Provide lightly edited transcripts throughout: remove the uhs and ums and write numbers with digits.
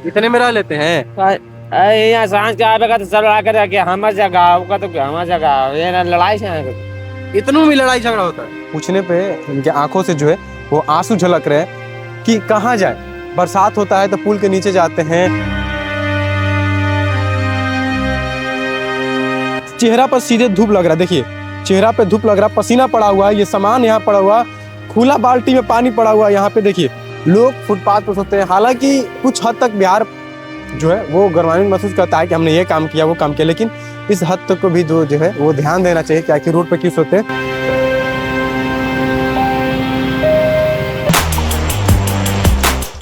इतने में रह लेते हैं। यहाँ सांझ के आवेगा तो सब लड़ा कर हमार जगह होगा तो हमार जगह ये ना लड़ाई से इतनों में लड़ाई झगड़ा होता है। पूछने पे इनके आंखों से जो है वो आंसू झलक रहे हैं कि कहाँ जाए। बरसात होता है तो पुल के नीचे जाते हैं। चेहरा पर सीधे धूप लग रहा है, देखिए चेहरा पे धूप लग रहा है, पसीना पड़ा हुआ है, ये सामान यहाँ पड़ा हुआ, खुला बाल्टी में पानी पड़ा हुआ है। यहाँ पे देखिए लोग फुटपाथ पर सोते हैं। हालांकि कुछ हद तक बिहार जो है वो गर्मान्वित महसूस करता है कि हमने ये काम किया वो काम किया, लेकिन इस हद तक को भी जो है वो ध्यान देना चाहिए कि आखिर रोड पे क्यों सोते हैं।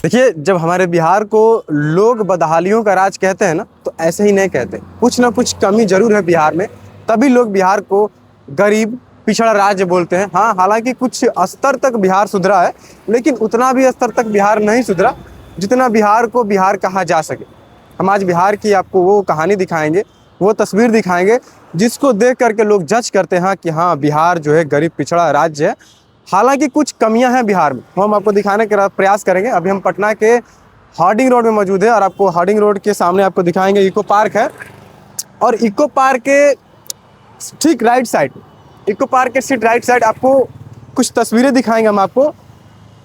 देखिए जब हमारे बिहार को लोग बदहालियों का राज कहते हैं ना, तो ऐसे ही नहीं कहते। कुछ ना कुछ कमी जरूर है बिहार में, तभी लोग बिहार को गरीब पिछड़ा राज्य बोलते हैं। हाँ, हालांकि कुछ स्तर तक बिहार सुधरा है, लेकिन उतना भी स्तर तक बिहार नहीं सुधरा जितना बिहार को बिहार कहा जा सके। हम आज बिहार की आपको वो कहानी दिखाएंगे, वो तस्वीर दिखाएंगे जिसको देख करके लोग जज करते हैं कि हाँ बिहार जो है गरीब पिछड़ा राज्य है। हालांकि कुछ कमियां हैं बिहार में, हम आपको दिखाने का प्रयास करेंगे। अभी हम पटना के हार्डिंग रोड में मौजूद है और आपको हार्डिंग रोड के सामने आपको दिखाएंगे इको पार्क है। और इको पार्क के ठीक राइट साइड, इको पार्क के ठीक राइट साइड आपको कुछ तस्वीरें दिखाएंगे हम आपको।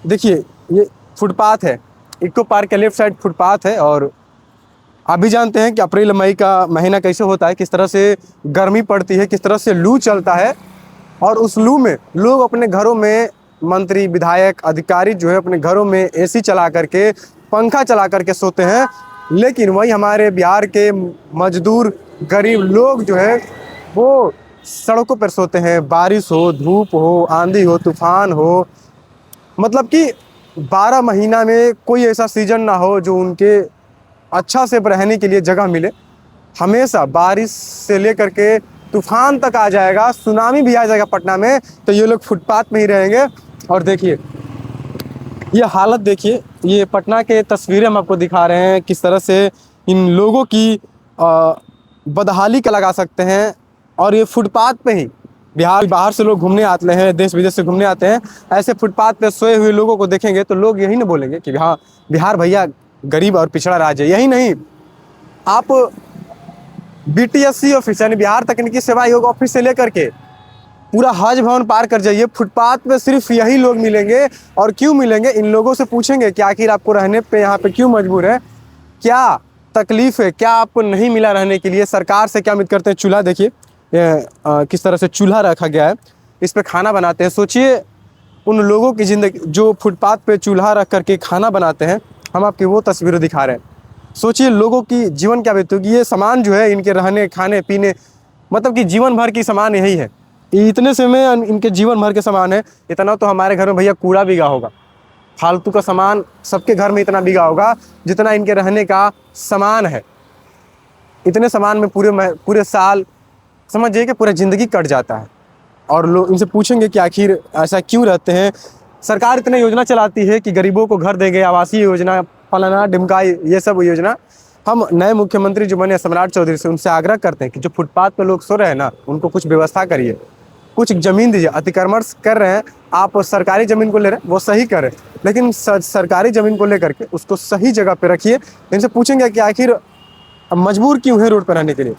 देखिए ये फुटपाथ है, इको पार्क के लेफ्ट साइड फुटपाथ है। और आप भी जानते हैं कि अप्रैल मई का महीना कैसे होता है, किस तरह से गर्मी पड़ती है, किस तरह से लू चलता है। और उस लू में लोग अपने घरों में, मंत्री विधायक अधिकारी जो है अपने घरों में एसी चला करके, पंखा चला करके सोते हैं। लेकिन वही हमारे बिहार के मजदूर गरीब लोग जो है वो सड़कों पर सोते हैं। बारिश हो, धूप हो, आंधी हो, तूफान हो, मतलब कि 12 महीना में कोई ऐसा सीजन ना हो जो उनके अच्छा से रहने के लिए जगह मिले। हमेशा बारिश से लेकर के तूफान तक आ जाएगा, सुनामी भी आ जाएगा पटना में, तो ये लोग फुटपाथ में ही रहेंगे। और देखिए ये हालत देखिए, ये पटना के तस्वीरें हम आपको दिखा रहे हैं किस तरह से इन लोगों की बदहाली का लगा सकते हैं। और ये फुटपाथ पे ही बिहार बाहर से लोग घूमने आते हैं, देश विदेश से घूमने आते हैं। ऐसे फुटपाथ पे सोए हुए लोगों को देखेंगे तो लोग यही ना बोलेंगे कि हाँ बिहार भैया गरीब और पिछड़ा राज्य है। यही नहीं, आप BTSC ऑफिस यानी बिहार तकनीकी सेवा आयोग ऑफिस से लेकर के पूरा हज भवन पार कर जाइए, फुटपाथ पे सिर्फ यही लोग मिलेंगे। और क्यों मिलेंगे, इन लोगों से पूछेंगे कि आखिर आपको रहने पे यहाँ पे क्यों मजबूर है, क्या तकलीफ है, क्या आपको नहीं मिला रहने के लिए, सरकार से क्या उम्मीद करते हैं। चूल्हा देखिए किस तरह से चूल्हा रखा गया है, इस पे खाना बनाते हैं। सोचिए उन लोगों की ज़िंदगी जो फुटपाथ पे चूल्हा रख करके खाना बनाते हैं, हम आपकी वो तस्वीरें दिखा रहे हैं। सोचिए लोगों की जीवन क्या बीती होगी। ये सामान जो है इनके रहने खाने पीने, मतलब कि जीवन भर की सामान यही है। इतने से में इनके जीवन भर के सामान है। इतना तो हमारे घर में भैया कूड़ा बिगा होगा, फालतू का सामान सबके घर में इतना बिगा होगा जितना इनके रहने का सामान है। इतने सामान में पूरे साल समझिए कि पूरा ज़िंदगी कट जाता है। और लोग इनसे पूछेंगे कि आखिर ऐसा क्यों रहते हैं। सरकार इतने योजना चलाती है कि गरीबों को घर देंगे, आवासीय योजना, फलाना ढिमका, ये सब योजना। हम नए मुख्यमंत्री जो बने सम्राट चौधरी से उनसे आग्रह करते हैं कि जो फुटपाथ पे लोग सो रहे हैं ना, उनको कुछ व्यवस्था करिए, कुछ ज़मीन दीजिए। अतिक्रमण कर रहे हैं आप, सरकारी ज़मीन को ले रहे हैं वो सही करें, लेकिन सरकारी ज़मीन को लेकर के उसको सही जगह पे रखिए। इनसे पूछेंगे कि आखिर मजबूर क्यों है रोड पर रहने के लिए।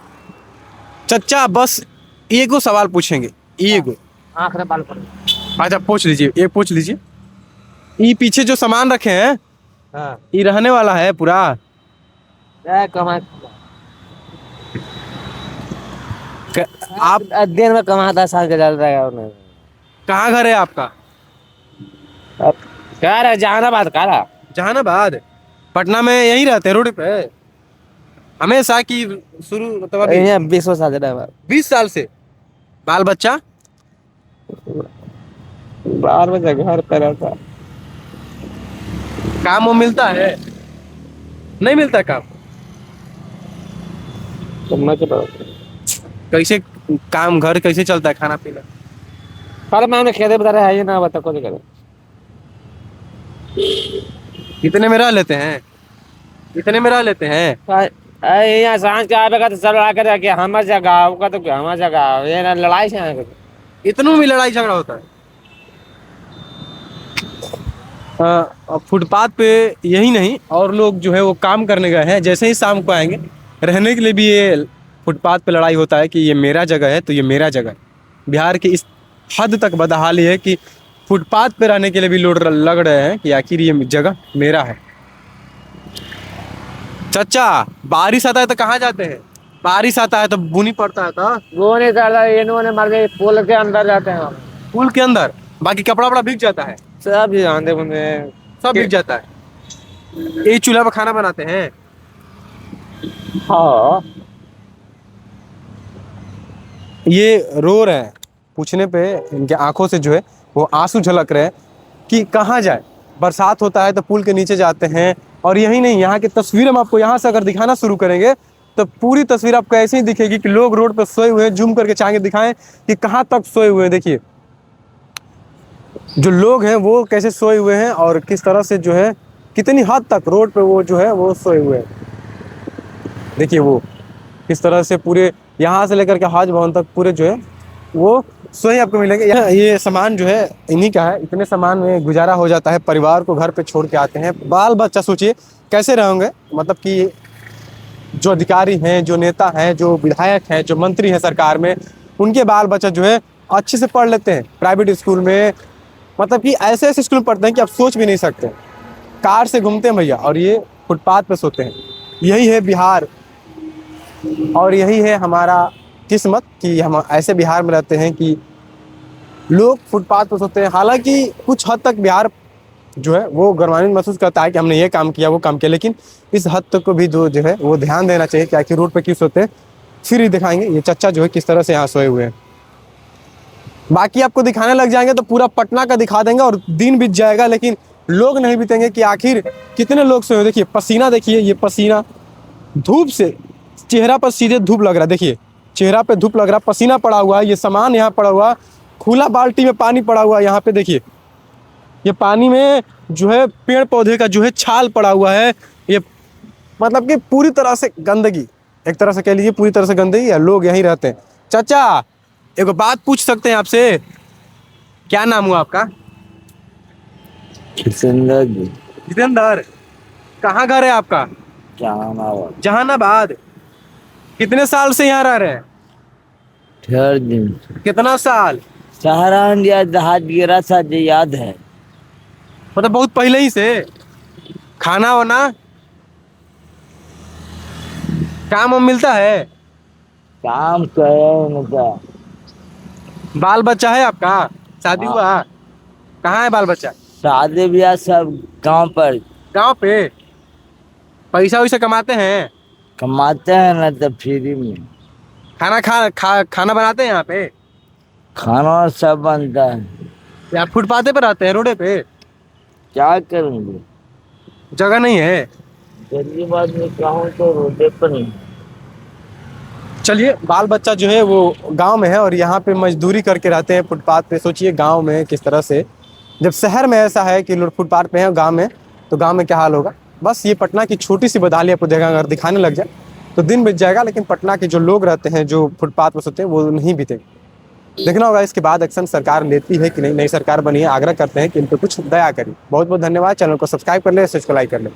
चच्चा बस एगो सवाल पूछेंगे, एगो। आँख में बाल पड़े। अच्छा पूछ लीजिए, एक पूछ लीजिए। ये पीछे जो सामान रखे हैं हाँ, ये रहने वाला है पूरा? आप दिन में कमा 10 साल का चल रहा है। कहाँ घर है आपका? क्या रहा जहानाबाद का रहा? जहानाबाद। पटना में यहीं रहते हैं रोड पे हमेशा की शुरू, मतलब अभी 20 साल से 20 साल से? बाल बच्चा? बाहर में घर पे रहता। काम वो मिलता है? नहीं मिलता काम? कैसे काम घर कैसे चलता है, खाना पीना? पर मैंने खेते बता रहा है ये ना बता को नहीं करे। इतने में रह लेते हैं, इतने में रह लेते हैं। यहाँ सांझ के आवेगा तो सब लड़ा कर हमार जगह होगा तो हमार जगह, ये ना लड़ाई से इतनों में लड़ाई झगड़ा होता है। फुटपाथ पे यही नहीं और लोग जो है वो काम करने गए हैं, जैसे ही शाम को आएंगे रहने के लिए भी ये फुटपाथ पे लड़ाई होता है कि ये मेरा जगह है तो ये मेरा जगह है। बिहार की इस हद तक बदहाली है कि फुटपाथ पे रहने के लिए भी लोग लग रहे हैं कि आखिर ये जगह मेरा है। चाचा बारिश आता है तो कहाँ जाते हैं? बारिश आता है तो बुनी पड़ता है तो वो नहीं करता, इन्होंने मर गए, पुल के अंदर जाते हैं हम। पुल के अंदर, बाकी कपड़ा वपड़ा भीग जाता है, सब ही आंधे बंदे सब भीग जाता है। ये चूल्हा पे खाना बनाते हैं। हाँ, ये रो रहे हैं, पूछने पे इनके आंखों से जो है वो आंसू झलक रहे हैं कि कहाँ जाए। बरसात होता है तो पुल के नीचे जाते हैं, और यही नहीं, यहाँ की तस्वीर हम आपको यहाँ से अगर दिखाना शुरू करेंगे तो पूरी तस्वीर आपको ऐसे ही दिखेगी कि लोग रोड पर सोए हुए हैं। जूम करके चाहेंगे दिखाएं कि कहाँ तक सोए हुए हैं। देखिए जो लोग हैं वो कैसे सोए हुए हैं और किस तरह से जो है कितनी हद तक रोड पे वो जो है वो सोए हुए हैं। देखिए वो किस तरह से पूरे यहाँ से लेकर के हज भवन तक पूरे जो है वो सोए आपको मिलेंगे। ये सामान जो है इन्हीं का है, इतने सामान में गुजारा हो जाता है। परिवार को घर पे छोड़ के आते हैं, बाल बच्चा सोचिए कैसे रहेंगे। मतलब कि जो अधिकारी हैं, जो नेता हैं, जो विधायक हैं, जो मंत्री हैं सरकार में, उनके बाल बच्चा जो है अच्छे से पढ़ लेते हैं प्राइवेट स्कूल में। मतलब कि ऐसे ऐसे स्कूल में पढ़ते हैं कि आप सोच भी नहीं सकते। कार से घूमते हैं भैया और ये फुटपाथ पे सोते हैं। यही है बिहार और यही है हमारा किस्मत कि हम ऐसे बिहार में रहते हैं कि लोग फुटपाथ पर सोते हैं। हालांकि कुछ हद तक बिहार जो है वो गर्वान्वित महसूस करता है कि हमने ये काम किया वो काम किया, लेकिन इस हद तक को भी जो है वो ध्यान देना चाहिए कि आखिर रोड पे क्यों सोते हैं। फिर ही दिखाएंगे ये चच्चा जो है किस तरह से यहाँ सोए हुए हैं। बाकी आपको दिखाने लग जाएंगे तो पूरा पटना का दिखा देंगे और दिन बीत जाएगा, लेकिन लोग नहीं बीतेंगे कि आखिर कितने लोग सोए। देखिए पसीना, देखिए ये पसीना धूप से चेहरा पर सीधे धूप लग रहा है। देखिए चेहरा पे धूप लग रहा है, पसीना पड़ा हुआ है। ये सामान यहाँ पड़ा हुआ, खुला बाल्टी में पानी पड़ा हुआ है। यहाँ पे देखिए ये पानी में जो है पेड़ पौधे का जो है छाल पड़ा हुआ है। ये मतलब कि पूरी तरह से गंदगी, एक तरह से कह लीजिए पूरी तरह से गंदगी है। लोग यहीं रहते हैं। चाचा एक बात पूछ सकते हैं आपसे? क्या नाम हुआ आपका? जितेंद्र। कहाँ घर है आपका? जहानाबाद। कितने साल से यहाँ रह रहे हैं? 18 दिन। कितना साल? सहारा इंडिया जहाज गिरा था जो याद है। मतलब बहुत पहले ही से। खाना वाना काम वाम मिलता है? काम करे उनका। बाल बच्चा है आपका? शादी हुआ? कहाँ है बाल बच्चा? शादी ब्याह सब गांव पर। गांव पे? पैसा वैसा कमाते हैं? कमाते हैं ना तो फ्री में। खाना बनाते हैं यहाँ पे? खाना सब बनता है। या फुटपाथे पे रहते हैं, रोडे पे? क्या करेंगे, जगह नहीं है। गरीब आदमी कहूँ तो रोडे पर नहीं। चलिए बाल बच्चा जो है वो गांव में है और यहाँ पे मजदूरी करके रहते हैं फुटपाथ पे। सोचिए गांव में किस तरह से, जब शहर में ऐसा है कि लोग फुटपाथ पे हैं, गांव में तो गांव में क्या हाल होगा। बस ये पटना की छोटी सी बदहाली आपको देखा, अगर दिखाने लग जाए तो दिन बीत जाएगा, लेकिन पटना के जो लोग रहते हैं जो फुटपाथ पर सोते हैं वो नहीं बीतेंगे। देखना होगा इसके बाद एक्शन सरकार लेती है कि नहीं। नई सरकार बनी है, आग्रह करते हैं कि इन पर कुछ दया करें। बहुत बहुत धन्यवाद। चैनल को सब्सक्राइब कर ले, को लाइक कर ले।